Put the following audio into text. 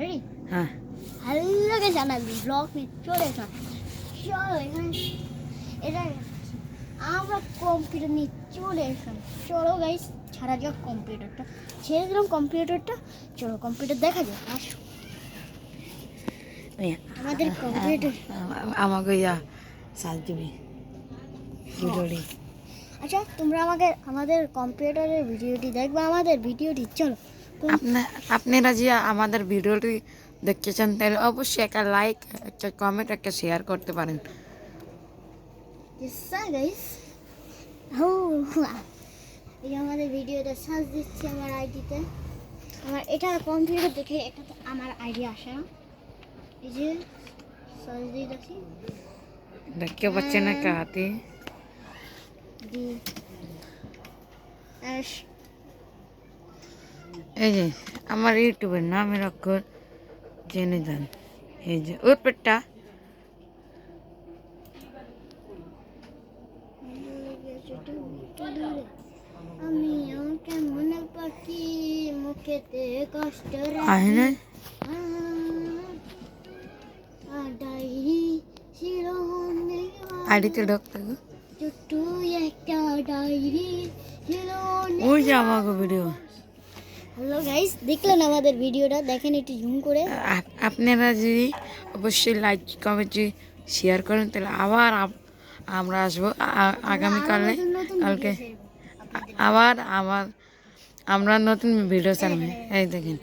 Ready? হ্যাঁ hello guys, আমরা blog নিয়ে চলে এসেছি। চলো এখানে এটা আমরা কম্পিউটার নিয়ে চলে এসেছি। চলো গাইস, ছাড়া যাক কম্পিউটারটা, ছেড়ে দিলাম কম্পিউটারটা। চলো কম্পিউটার দেখা যাক। আসো আমাদের কম্পিউটার। আমাকে সাজ দিবি ভিডিওটি। আচ্ছা, তোমরা আমাদের কম্পিউটারের ভিডিওটি দেখবে, আমাদের ভিডিওটি। চলো আপনারা যে আমাদের ভিডিওটি দেখতেছেন তাহলে অবশ্যই একটা লাইক, একটা কমেন্ট, একটা শেয়ার করতে পারেন। গাইস, এই আমাদের ভিডিওটা সার্চ দিচ্ছি আমার আইডিতে। আমার এটা কম্পিউটার দেখে এটা তো আমার আইডি আসে না। এই যে সার্চ দিয়েছি, দেখতে পাচ্ছেন না হাতে ডি এস। এই যে আমার ইউটিউবের নামের অক্ষর জেনে যান। এই যে ওর পেটটা আমি আমাকে মনে পাখি মুখেতে কষ্ট আহে না ডায়েরি ছিল আইডিতে ঢুকতে ছোট্ট একটা ডায়েরি ছিল। ওই যে আমাকে ভিডিও। হ্যালো গাইস, দেখলেন আমাদের ভিডিওটা? দেখেন একটু জুম করে। আপনারা যদি অবশ্যই লাইক কমেন্ট শেয়ার করেন তাহলে আবার আমরা আসবো আগামীকালে। কালকে আবার আমরা নতুন ভিডিও চালাবো। এই দেখেন।